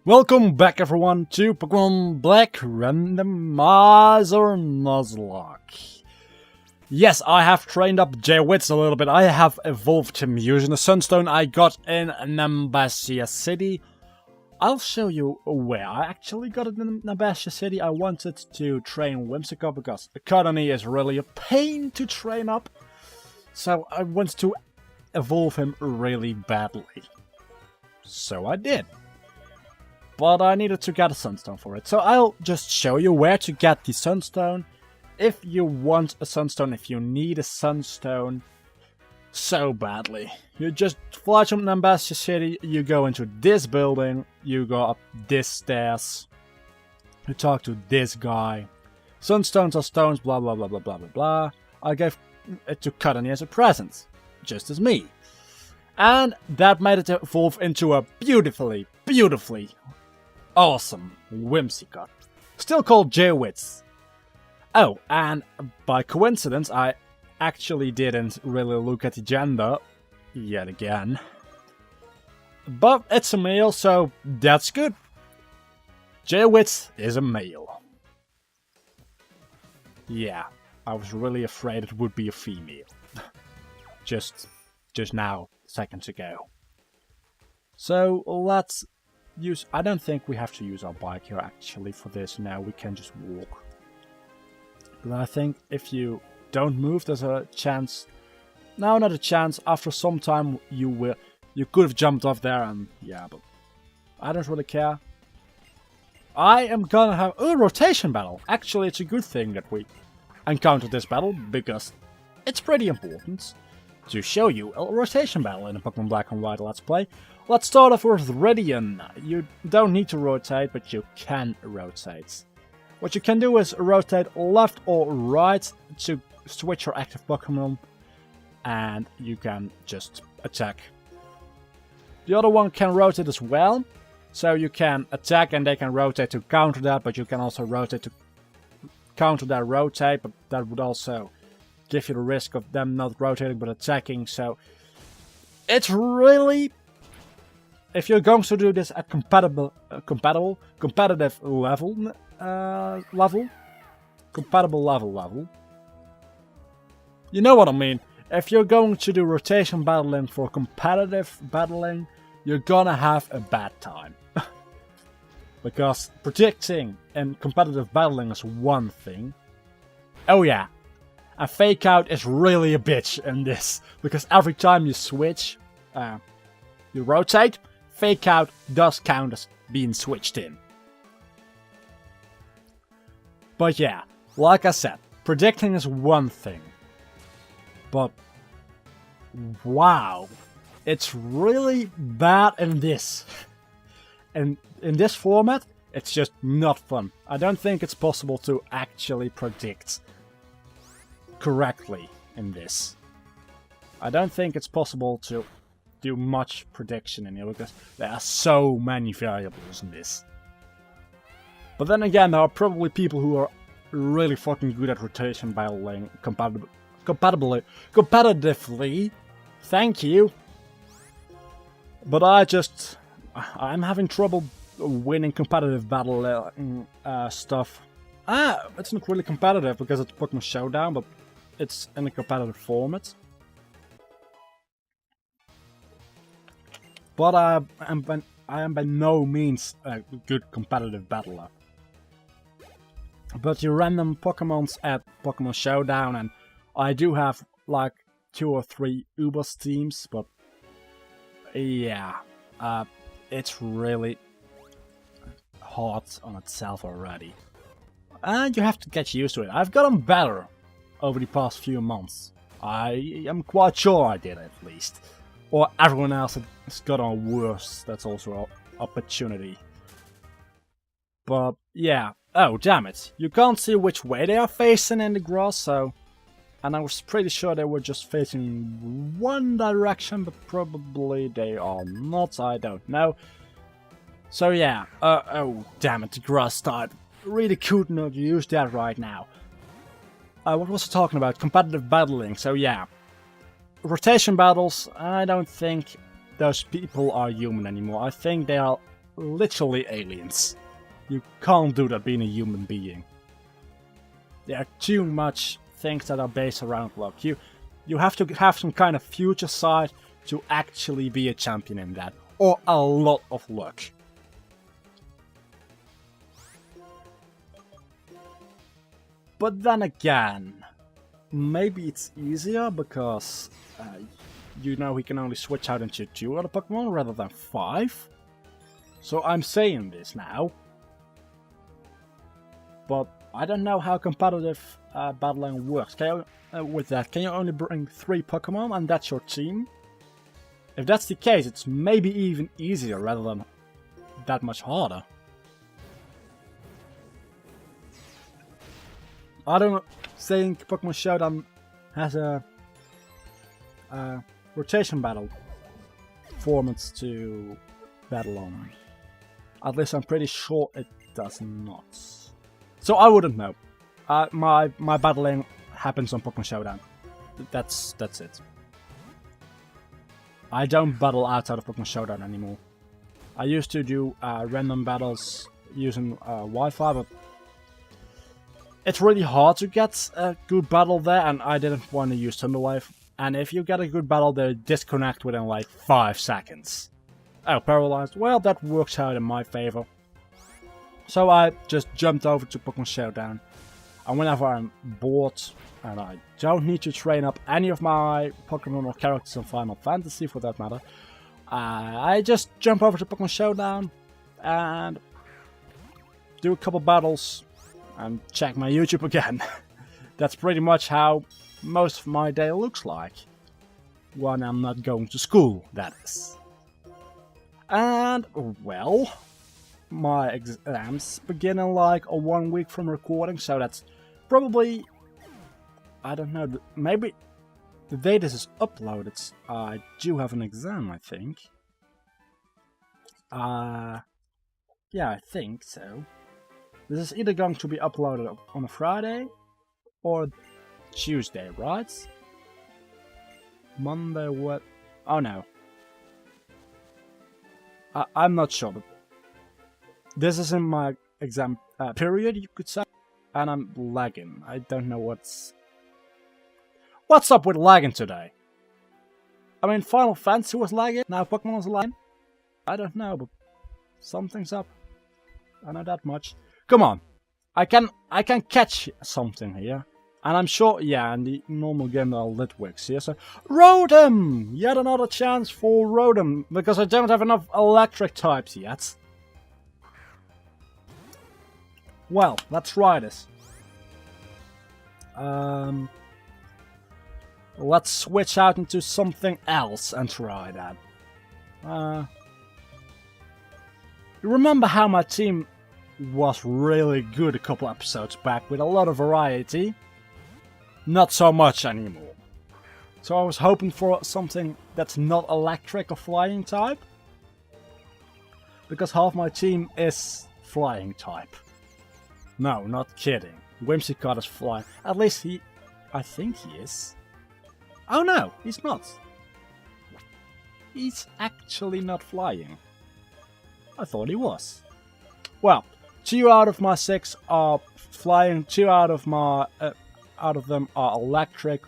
Welcome back everyone to Pokémon Black Randomizer Nuzlocke. Yes, I have trained up J-Wits a little bit. I have evolved him using the Sunstone I got in Nambasia City. I'll show you where I actually got it in Nambasia City. I wanted to train Whimsicott because Academy is really a pain to train up. So I wanted to evolve him really badly. So I did. But I needed to get a Sunstone for it. So I'll just show you where to get the Sunstone. If you want a Sunstone, if you need a Sunstone so badly. You just fly to Nambasia City, you go into this building, you go up this stairs, you talk to this guy. Sunstones are stones, blah blah blah blah blah blah blah. I gave it to Cudany as a present, just as me. And that made it evolve into a beautifully awesome Whimsicott. Still called J-Wits. Oh, and by coincidence, I actually didn't really look at the gender yet again. But it's a male, so that's good. J-Wits is a male. Yeah, I was really afraid it would be a female. just now, seconds ago. So let's use... I don't think we have to use our bike here actually for this now. We can just walk. But I think if you don't move, there's a chance... No, not a chance. After some time you could have jumped off there and... Yeah, but I don't really care. I am gonna have a rotation battle. Actually, it's a good thing that we encountered this battle because it's pretty important to show you a rotation battle in a Pokemon Black and White Let's Play. Let's start off with Radian. You don't need to rotate, but you can rotate. What you can do is rotate left or right to switch your active Pokemon, and you can just attack. The other one can rotate as well, so you can attack and they can rotate to counter that, but you can also rotate to counter that rotate, but that would also give you the risk of them not rotating but attacking, so it's really... If you're going to do this at competitive level, you know what I mean. If you're going to do rotation battling for competitive battling, you're gonna have a bad time. Because predicting and competitive battling is one thing. Oh yeah, a fake out is really a bitch in this, because every time you switch, you rotate, fake out does count as being switched in. But yeah, like I said, predicting is one thing. But wow, it's really bad in this. And in this format, it's just not fun. I don't think it's possible to actually predict correctly in this. I don't think it's possible to do much prediction in here because there are so many variables in this. But then again, there are probably people who are really fucking good at rotation battling competitively. Thank you. But I'm having trouble winning competitive battle stuff. It's not really competitive because it's Pokemon Showdown, but it's in a competitive format. But I am by no means a good competitive battler. But you random Pokemons at Pokemon Showdown, and I do have like 2 or 3 Ubers teams, but yeah, it's really hard on itself already. And you have to get used to it. I've gotten better over the past few months. I am quite sure I did at least. Or everyone else has gotten worse. That's also an opportunity. But yeah. Oh, damn it. You can't see which way they are facing in the grass, so... And I was pretty sure they were just facing one direction, but probably they are not. I don't know. So yeah. Oh, damn it. The grass type. Really could not use that right now. What was I talking about? Competitive battling. So yeah. Rotation battles, I don't think those people are human anymore. I think they are literally aliens. You can't do that being a human being. There are too much things that are based around luck. You have to have some kind of future sight to actually be a champion in that. Or a lot of luck. But then again, maybe it's easier because, you know, he can only switch out into 2 other Pokemon rather than 5. So I'm saying this now. But I don't know how competitive battling works. With that, can you only bring 3 Pokemon and that's your team? If that's the case, it's maybe even easier rather than that much harder. I don't think Pokemon Showdown has a rotation battle formats to battle on. At least I'm pretty sure it does not. So I wouldn't know. My battling happens on Pokemon Showdown. That's it. I don't battle outside of Pokemon Showdown anymore. I used to do random battles using Wi-Fi, but it's really hard to get a good battle there, and I didn't want to use Thunderwave. And if you get a good battle, they disconnect within like 5 seconds. Oh, paralyzed. Well, that works out in my favor. So I just jumped over to Pokemon Showdown. And whenever I'm bored, and I don't need to train up any of my Pokemon or characters in Final Fantasy for that matter, I just jump over to Pokemon Showdown and do a couple battles and check my YouTube again. That's pretty much how most of my day looks like. When I'm not going to school, that is. And, well, my exams begin in like 1 week from recording, so that's probably, I don't know, maybe the day this is uploaded, I do have an exam, I think. Yeah, I think so. This is either going to be uploaded on a Friday or Tuesday, right? Monday, what? Oh no. I'm not sure, but this is in my exam period, you could say, and I'm lagging. I don't know what's up with lagging today. I mean, Final Fantasy was lagging, now Pokemon is lagging. I don't know, but something's up. I know that much. Come on, I can catch something here, and I'm sure, yeah, in the normal game there are Litwicks here, so Rotom! Yet another chance for Rotom, because I don't have enough electric types yet. Well, let's try this. Let's switch out into something else and try that. You remember how my team was really good a couple episodes back with a lot of variety? Not so much anymore. So I was hoping for something that's not electric or flying type. Because half my team is flying type. No, not kidding. Whimsicott is flying. At least I think he is. Oh no, he's not. He's actually not flying. I thought he was. Well, 2 out of my 6 are flying. 2 out of them are electric.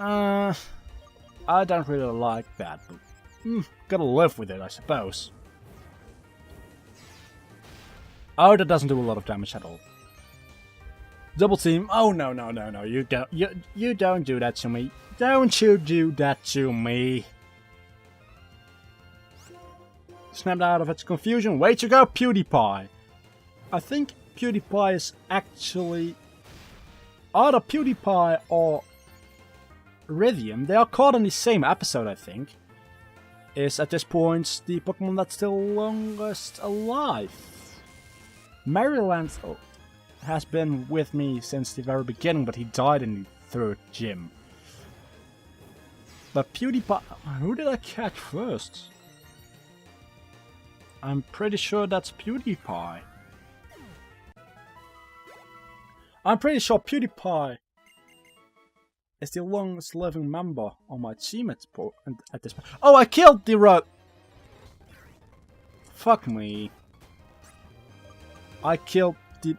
I don't really like that, but gotta live with it, I suppose. Oh, that doesn't do a lot of damage at all. Double team. Oh no. You don't do that to me. Don't you do that to me. Snapped out of its confusion. Way to go, PewDiePie. I think PewDiePie is actually either PewDiePie or Iridium. They are caught in the same episode, I think. Is at this point the Pokemon that's still longest alive. Maryland has been with me since the very beginning, but he died in the 3rd gym. But PewDiePie... Who did I catch first? I'm pretty sure that's PewDiePie. I'm pretty sure PewDiePie is the longest living member on my team at this point. Oh, I killed the road! Fuck me. I killed the...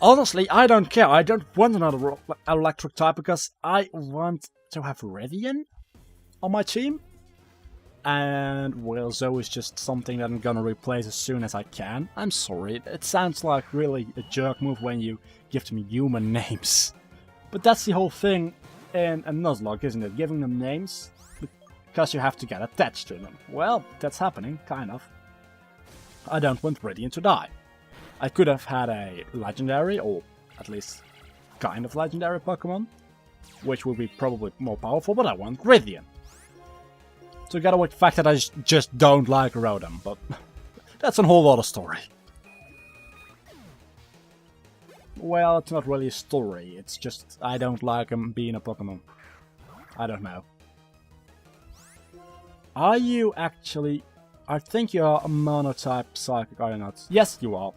Honestly, I don't care. I don't want another electric type because I want to have Radiant on my team. And, well, Zoe is just something that I'm gonna replace as soon as I can. I'm sorry, it sounds like really a jerk move when you give them human names. But that's the whole thing in a Nuzlocke, isn't it? Giving them names because you have to get attached to them. Well, that's happening, kind of. I don't want Radiant to die. I could have had a legendary, or at least kind of legendary Pokemon, which would be probably more powerful, but I want Radiant. Together with the fact that I just don't like Rotom, but that's a whole other story. Well, it's not really a story, it's just I don't like him being a Pokemon. I don't know. Are you actually... I think you are a monotype Psychic, are you not? Yes, you are.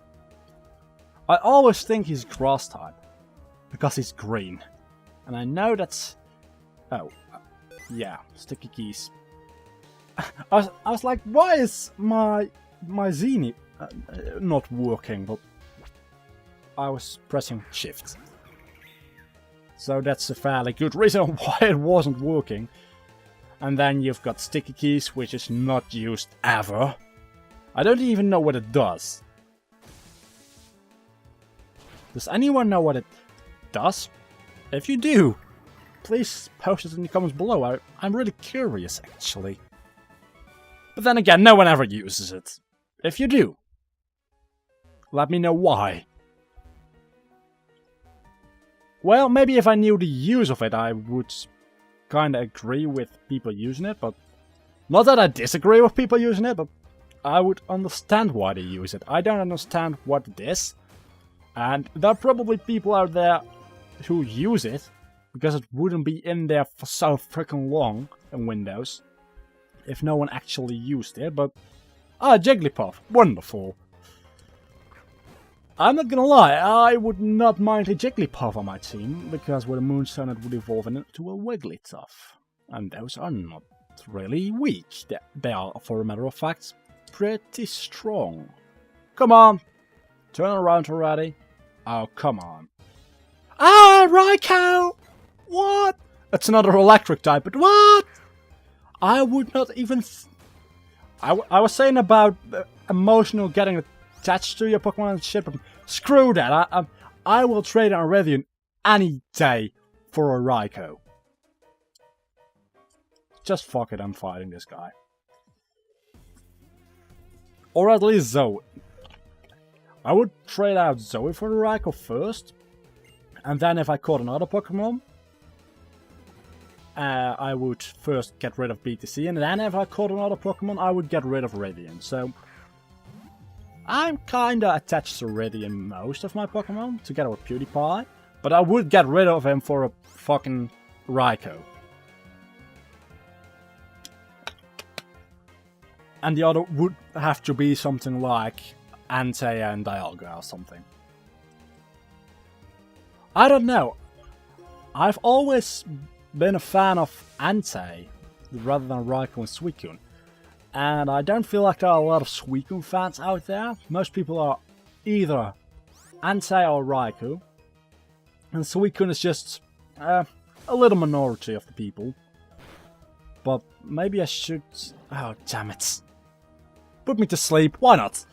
I always think he's Grass type, because he's green. And I know that's... Oh, yeah, Sticky Keys. I was like, why is my Zini not working? But I was pressing Shift. So that's a fairly good reason why it wasn't working. And then you've got Sticky Keys, which is not used ever. I don't even know what it does. Does anyone know what it does? If you do, please post it in the comments below. I'm really curious, actually. But then again, no one ever uses it. If you do, let me know why. Well, maybe if I knew the use of it, I would kinda agree with people using it, but... Not that I disagree with people using it, but I would understand why they use it. I don't understand what it is. And there are probably people out there who use it, because it wouldn't be in there for so freaking long in Windows, if no one actually used it, but... Ah, Jigglypuff, wonderful. I'm not gonna lie, I would not mind a Jigglypuff on my team, because with a Moonstone it would evolve into a Wigglytuff. And those are not really weak. They are, for a matter of fact, pretty strong. Come on, turn around already. Oh, come on. Ah, Raikou! What? It's another electric type, but what? I would not even... I was saying about emotional getting attached to your Pokemon and shit, but screw that. I will trade on Radiant any day for a Raikou. Just fuck it, I'm fighting this guy. Or at least Zoe. I would trade out Zoe for the Raikou first. And then if I caught another Pokemon, I would first get rid of BTC. And then if I caught another Pokemon, I would get rid of Radiant. So I'm kinda attached to Radiant most of my Pokemon, together with PewDiePie. But I would get rid of him for a fucking Raikou. And the other would have to be something like Antea and Dialga or something. I don't know. I've always been a fan of Entei rather than Raikou and Suicune. And I don't feel like there are a lot of Suicune fans out there. Most people are either Entei or Raikou. And Suicune is just a little minority of the people. But maybe I should... Oh, damn it. Put me to sleep, why not?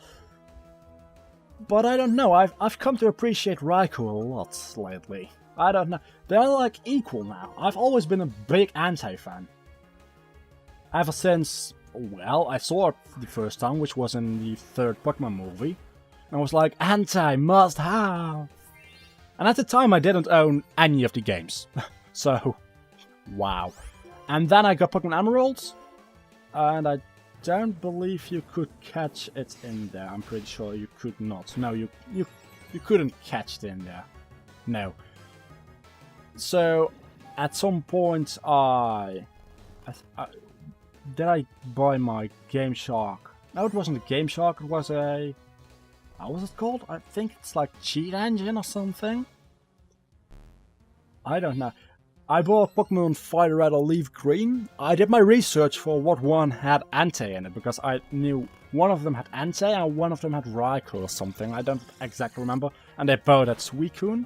But I don't know, I've come to appreciate Raikou a lot lately. I don't know, they're like equal now. I've always been a big Entei fan. Ever since, well, I saw it the first time, which was in the third Pokémon movie. And I was like, Entei must have. And at the time I didn't own any of the games. So, wow. And then I got Pokémon Emeralds. And I don't believe you could catch it in there. I'm pretty sure you could not. No, you couldn't catch it in there. No. So, at some point did I buy my Game Shark? No, it wasn't a Game Shark, it was a... How was it called? I think it's like Cheat Engine or something? I don't know. I bought Pokemon Fire Red or Leaf Green. I did my research for what one had Entei in it, because I knew one of them had Entei and one of them had Raikou or something. I don't exactly remember. And they both had Suicune.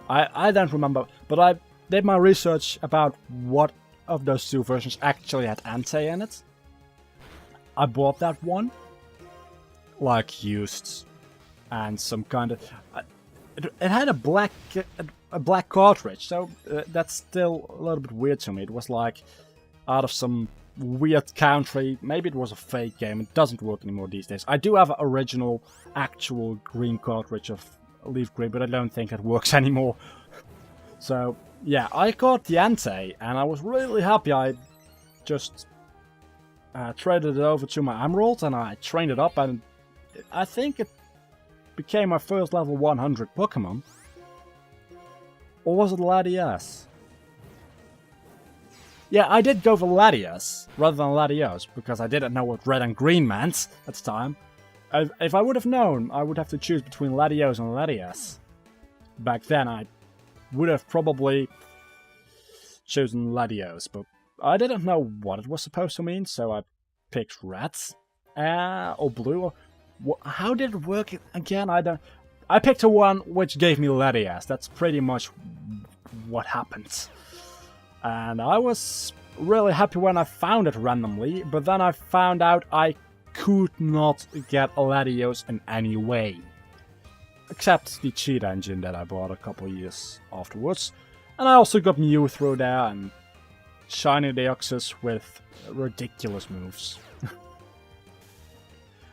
I don't remember, but I did my research about what of those two versions actually had Entei in it. I bought that one, like used, and some kind of... It had a black cartridge, so that's still a little bit weird to me. It was like out of some weird country. Maybe it was a fake game. It doesn't work anymore these days. I do have an original, actual green cartridge of Leaf Green, but I don't think it works anymore. So yeah, I got the Entei, and I was really happy. I just traded it over to my Emerald, and I trained it up, and I think it became my first level 100 Pokemon. Or was it Latias? Yeah, I did go for Latias rather than Latios, because I didn't know what red and green meant at the time. If I would have known, I would have to choose between Latios and Latias. Back then, I would have probably chosen Latios, but I didn't know what it was supposed to mean, so I picked red. Or blue. How did it work again? I picked a one which gave me Latias. That's pretty much what happened. And I was really happy when I found it randomly, but then I found out I could not get Latios in any way. Except the cheat engine that I bought a couple years afterwards. And I also got Mew through there and Shiny Deoxys with ridiculous moves.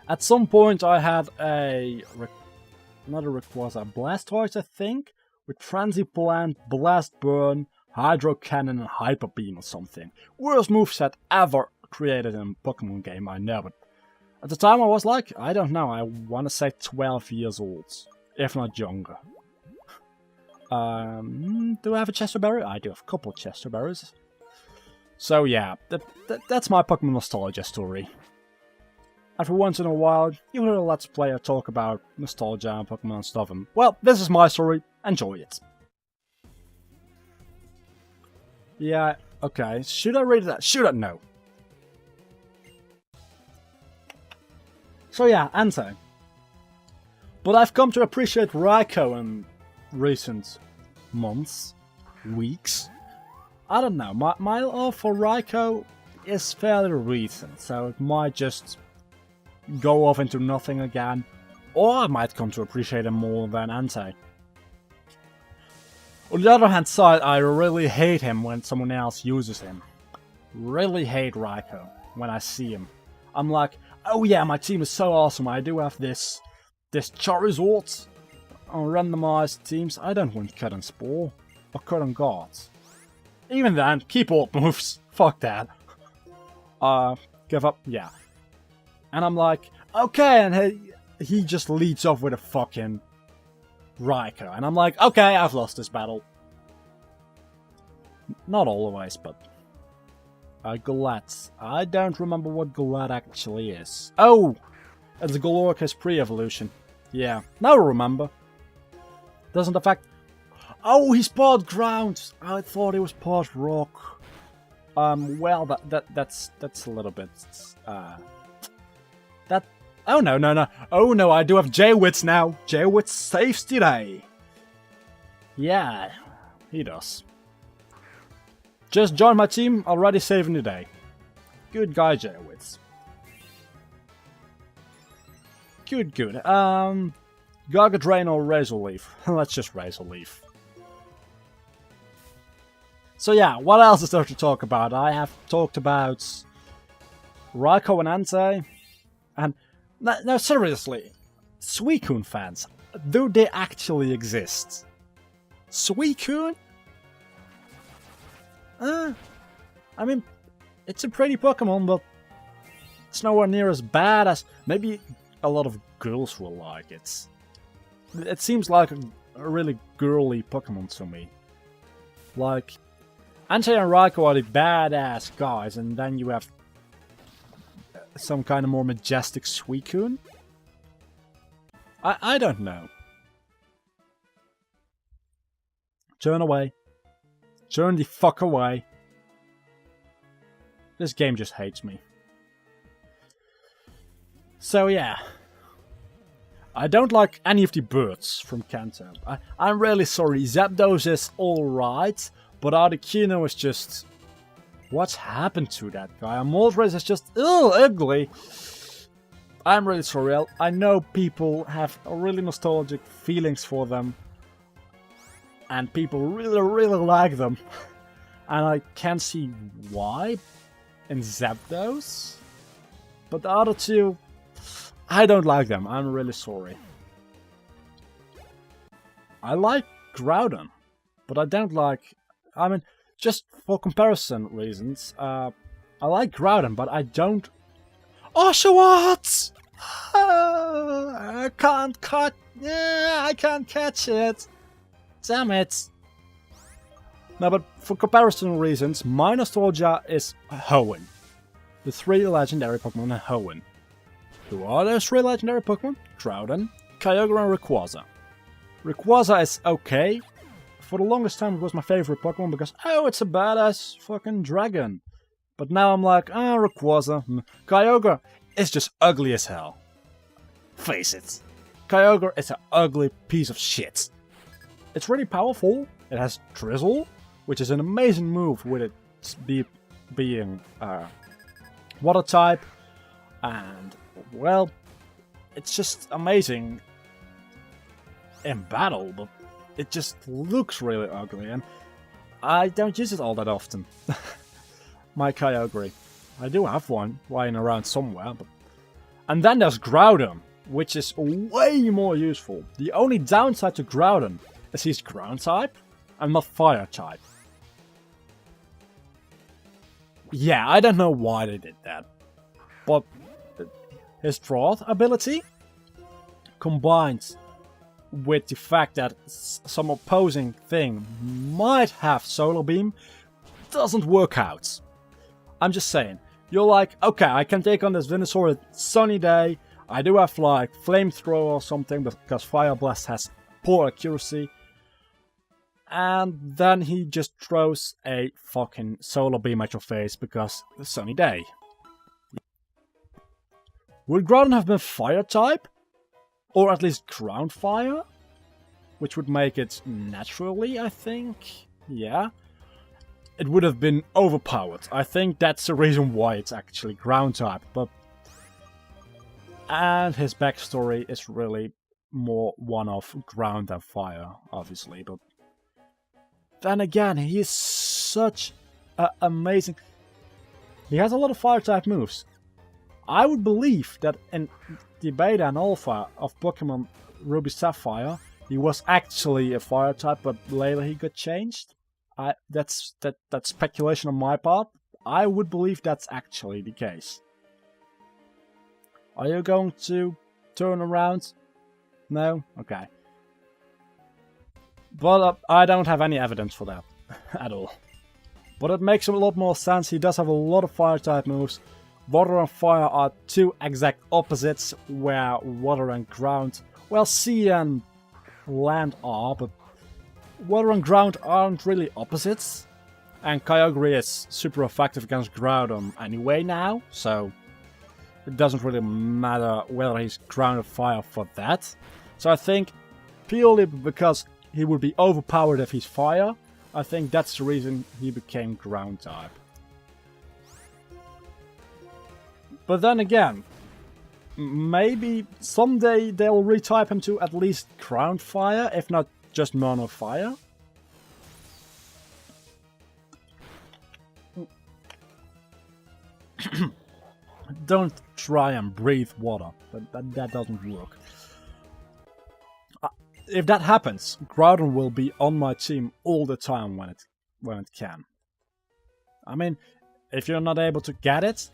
At some point I had another Rayquaza Blastoise, I think, with Frenzy Plant, Blast Burn, Hydro Cannon and Hyper Beam or something. Worst moveset ever created in a Pokemon game, I know, but at the time I was like, I don't know, I want to say 12 years old, if not younger. Do I have a Chesterberry? I do have a couple of Chesterberries. So yeah, that's my Pokemon nostalgia story. Every once in a while, you hear a Let's Player talk about nostalgia and Pokemon stuff, and well, this is my story, enjoy it. Yeah, okay, should I read that? Should I? No. So yeah, Entei. But I've come to appreciate Raikou in recent months, weeks. I don't know, my love for Raikou is fairly recent, so it might just go off into nothing again, or I might come to appreciate him more than Entei. On the other hand side, I really hate him when someone else uses him. Really hate Raikou when I see him. I'm like, oh yeah, my team is so awesome, I do have this Charizard on randomized teams. I don't want Cut and Spore, or Cut and Guards. Even then, keep alt moves, fuck that. Give up, yeah. And I'm like, okay, and he just leads off with a fucking Raikou. And I'm like, okay, I've lost this battle. Not always, but... Golett. I don't remember what Golett actually is. Oh! It's Galorca's pre-evolution. Yeah, now I remember. Doesn't affect... Oh, he's part ground! I thought he was part rock. Well, that's a little bit... Oh no. Oh no, I do have J-Wits now. J-Wits saves today. Yeah, he does. Just joined my team, already saving the day. Good guy, J-Wits. Good. Gaga Drain or Razor Leaf? Let's just Razor Leaf. So yeah, what else is there to talk about? I have talked about Raikou and Entei, and no, seriously, Suicune fans, do they actually exist? Suicune? I mean, it's a pretty Pokemon, but it's nowhere near as bad as maybe a lot of girls will like it. It seems like a really girly Pokemon to me. Like, Entei and Raikou are the badass guys, and then you have some kind of more majestic Suicune? I don't know. Turn away. Turn the fuck away. This game just hates me. So yeah. I don't like any of the birds from Kanto. I'm really sorry, Zapdos is alright, but Articuno is just... What's happened to that guy? Moltres is just ugly. I'm really sorry. I know people have really nostalgic feelings for them. And people really like them. And I can see why in Zapdos. But the other two, I don't like them. I'm really sorry. I like Groudon, but I don't like... I mean, just for comparison reasons, I like Groudon, but I don't... Oshawott! I can't catch... Yeah, I can't catch it. Damn it. No, but for comparison reasons, my nostalgia is Hoenn. The 3 legendary Pokemon are Hoenn. Who are those 3 legendary Pokemon? Groudon, Kyogre and Rayquaza. Rayquaza is okay. For the longest time it was my favorite Pokemon because, oh, it's a badass fucking dragon. But now I'm like, Rayquaza. Kyogre is just ugly as hell. Face it. Kyogre is an ugly piece of shit. It's really powerful. It has Drizzle, which is an amazing move with it being water type. And, well, it's just amazing in battle, but it just looks really ugly, and I don't use it all that often. My Kyogre. I do have one lying around somewhere, but... And then there's Groudon, which is way more useful. The only downside to Groudon is he's ground type and not fire type. Yeah, I don't know why they did that, but his Drought ability, combined with the fact that some opposing thing might have Solar Beam, doesn't work out. I'm just saying, you're like, okay, I can take on this Venusaur at sunny day, I do have like Flamethrower or something because Fire Blast has poor accuracy, and then he just throws a fucking Solar Beam at your face because it's a sunny day. Would Groudon have been Fire type? Or at least ground fire? Which would make it naturally, I think. Yeah. It would have been overpowered. I think that's the reason why it's actually ground type. But... And his backstory is really more one of ground than fire, obviously. But then again, he is such an amazing... He has a lot of fire type moves. I would believe that in the beta and alpha of Pokemon Ruby Sapphire, he was actually a fire type, but later he got changed. That's speculation on my part. I would believe that's actually the case. Are you going to turn around? No? Okay. But I don't have any evidence for that at all. But it makes a lot more sense. He does have a lot of fire type moves. Water and fire are two exact opposites, where water and ground, well, sea and land are, but water and ground aren't really opposites. And Kyogre is super effective against Groudon anyway now, so it doesn't really matter whether he's ground or fire for that. So I think, purely because he would be overpowered if he's fire, I think that's the reason he became ground type. But then again, maybe someday they'll retype him to at least ground fire, if not just mono fire. Don't try and breathe water, that doesn't work. If that happens, Groudon will be on my team all the time when it can. I mean, if you're not able to get it,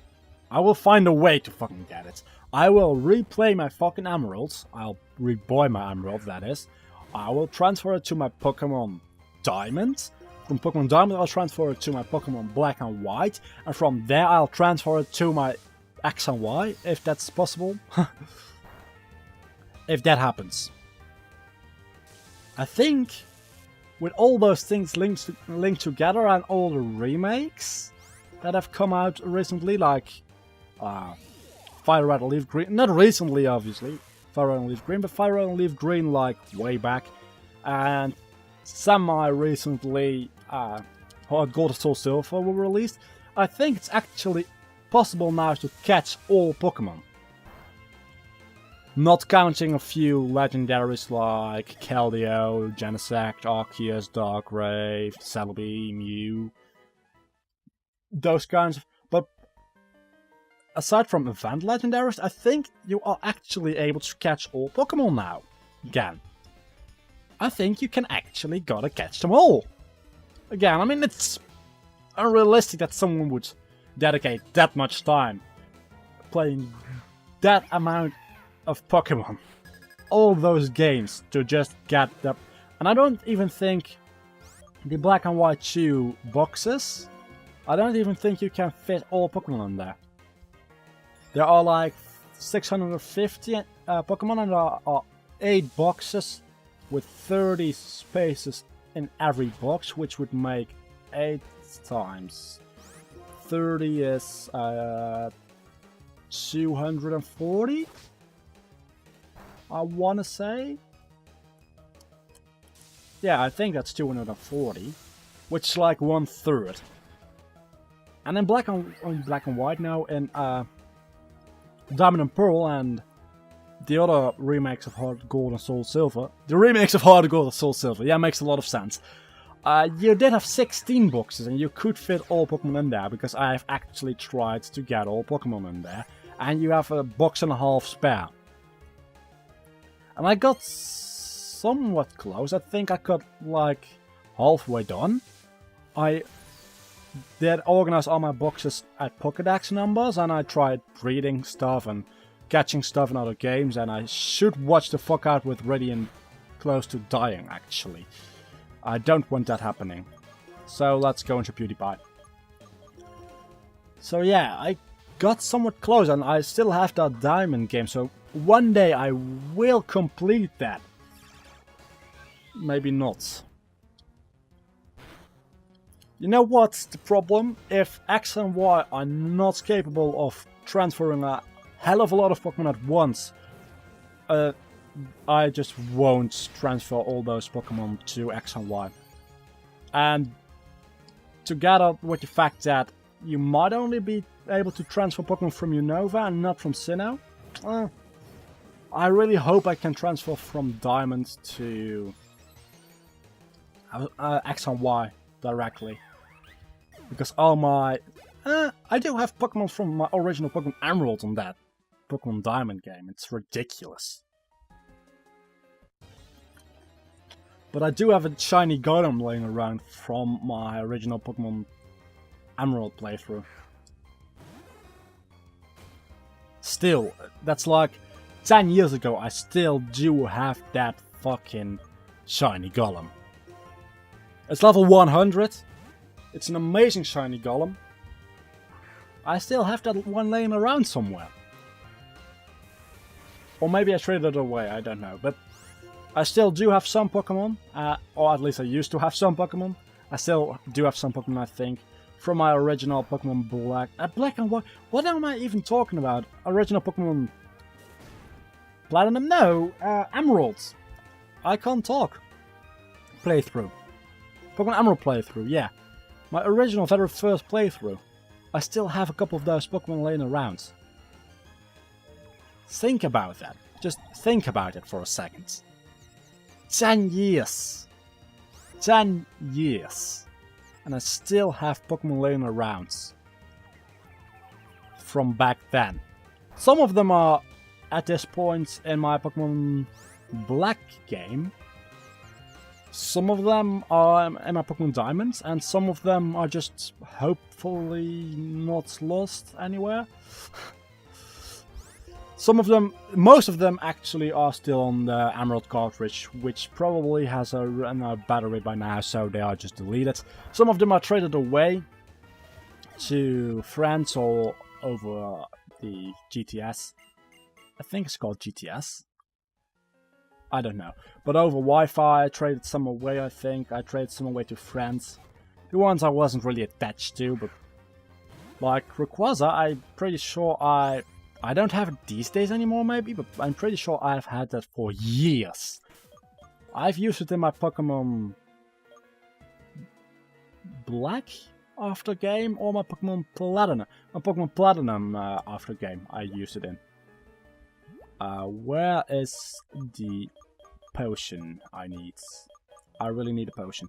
I will find a way to fucking get it. I will replay my fucking emeralds. I'll rebuy my emerald, that is. I will transfer it to my Pokemon Diamond. From Pokemon Diamond, I'll transfer it to my Pokemon Black and White. And from there, I'll transfer it to my X and Y, if that's possible. If that happens. I think with all those things linked together and all the remakes that have come out recently, like Fire Red and Leaf Green. Not recently, obviously, Fire Red and Leaf Green, but Fire Red and Leaf Green like way back. And semi-recently, Heart Gold and Soul Silver were released. I think it's actually possible now to catch all Pokemon. Not counting a few legendaries like Keldeo, Genesect, Arceus, Darkrai, Celebi, Mew. Those kinds of... But aside from event legendaries, I think you are actually able to catch all Pokemon now. Again. I think you can actually gotta catch them all. Again, I mean, it's unrealistic that someone would dedicate that much time playing that amount of Pokemon, all those games, to just get them. And I don't even think the Black and White 2 boxes, I don't even think you can fit all Pokemon in there. There are like 650 Pokemon, and there are 8 boxes with 30 spaces in every box, which would make 8 times 30 is 240? I want to say. Yeah, I think that's 240, which is like 1/3. And then Black and White now, and Diamond and Pearl, and the other remakes of Heart Gold and Soul Silver. The remakes of Heart Gold and Soul Silver, yeah, makes a lot of sense. You did have 16 boxes, and you could fit all Pokemon in there, because I have actually tried to get all Pokemon in there, and you have a box and a half spare. And I got somewhat close. I think I got like halfway done. I did organize all my boxes at Pokédex numbers, and I tried breeding stuff and catching stuff in other games, and I should watch the fuck out with Radiant close to dying, actually. I don't want that happening. So let's go into PewDiePie. So yeah, I got somewhat close, and I still have that diamond game, so one day I will complete that. Maybe not. You know what's the problem? If X and Y are not capable of transferring a hell of a lot of Pokemon at once, I just won't transfer all those Pokemon to X and Y. And together with the fact that you might only be able to transfer Pokemon from Unova and not from Sinnoh, I really hope I can transfer from Diamond to X and Y directly. Because all my... I do have Pokemon from my original Pokemon Emerald on that Pokemon Diamond game. It's ridiculous. But I do have a shiny Golem laying around from my original Pokemon Emerald playthrough. Still, that's like 10 years ago, I still do have that fucking shiny Golem. It's level 100. It's an amazing shiny Golem. I still have that one laying around somewhere. Or maybe I traded it away, I don't know. But I still do have some Pokemon, or at least I used to have some Pokemon. I still do have some Pokemon, I think, from my original Pokemon Black and White. What am I even talking about? Original Pokemon Platinum? No, Emeralds. I can't talk. Playthrough. Pokemon Emerald playthrough, yeah. My original very first playthrough. I still have a couple of those Pokemon laying around. Think about that. Just think about it for a second. 10 years. 10 years. And I still have Pokemon laying around. From back then. Some of them are at this point in my Pokemon Black game. Some of them are in my Pokemon Diamonds, and some of them are just hopefully not lost anywhere. Some of them, most of them actually are still on the Emerald cartridge, which probably has a battery by now, so they are just deleted. Some of them are traded away to friends or over the GTS. I think it's called GTS. I don't know. But over Wi-Fi, I traded some away, I think. I traded some away to friends. The ones I wasn't really attached to, but... Like, Rayquaza, I'm pretty sure I don't have it these days anymore, maybe, but I'm pretty sure I've had that for years. I've used it in my Pokémon Black after game, or my Pokémon Platinum. My Pokémon Platinum after game, I used it in. Where is the potion I need? I really need a potion.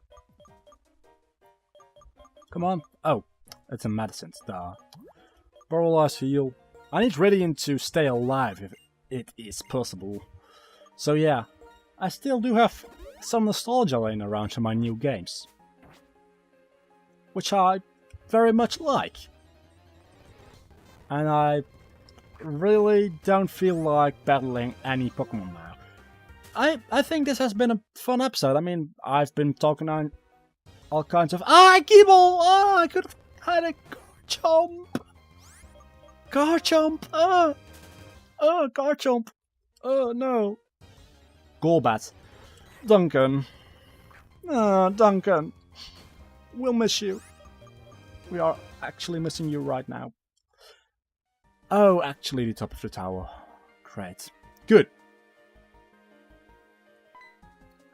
Come on. Oh, it's a medicine. Paralyzed heal. I need Radiant to stay alive if it is possible. So yeah, I still do have some nostalgia laying around to my new games. Which I very much like. And I really don't feel like battling any Pokemon now. I think this has been a fun episode. I mean, I've been talking on all kinds of... Gible! Oh, I could have had a Garchomp! Garchomp! Garchomp! Oh, no. Golbat. Duncan. Duncan. We'll miss you. We are actually missing you right now. Oh, actually the top of the tower. Great. Good.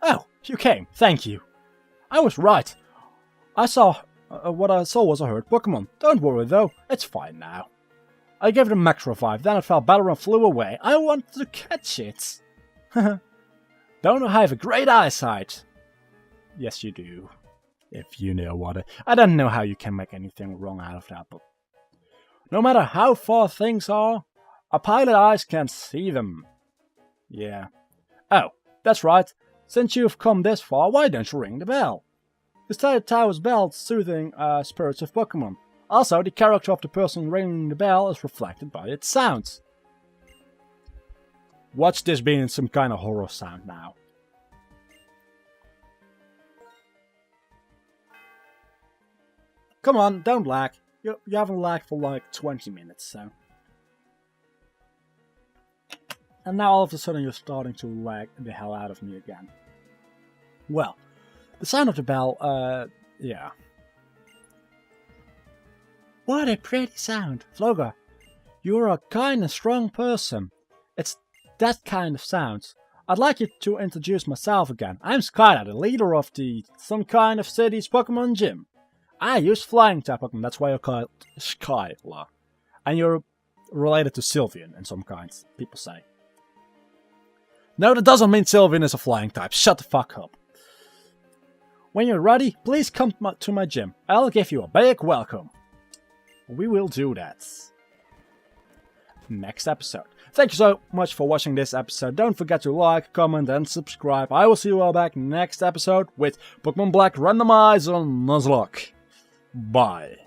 Oh, you came. Thank you. I was right. I saw... what I saw was a hurt Pokemon. Don't worry though, it's fine now. I gave it a max revive, then it felt better and flew away. I wanted to catch it. Don't I have a great eyesight? Yes, you do. If you know what I don't know how you can make anything wrong out of that, but... No matter how far things are, a pilot eyes can see them. Yeah. Oh, that's right. Since you've come this far, why don't you ring the bell? The tower's bell is soothing spirits of Pokemon. Also, the character of the person ringing the bell is reflected by its sounds. Watch this being some kind of horror sound now. Come on, don't lag. You haven't lagged for like 20 minutes, so... And now all of a sudden you're starting to lag the hell out of me again. Well, the sound of the bell, yeah. What a pretty sound. Floga, you're a kind and strong person. It's that kind of sound. I'd like you to introduce myself again. I'm Skylar, the leader of some kind of city's Pokemon gym. I use flying type Pokemon, that's why you're called Skylar. And you're related to Sylveon in some kinds, people say. No, that doesn't mean Sylveon is a flying type. Shut the fuck up. When you're ready, please come to my gym. I'll give you a big welcome. We will do that. Next episode. Thank you so much for watching this episode. Don't forget to like, comment and subscribe. I will see you all back next episode with Pokemon Black Randomizer Nuzlocke. Bye.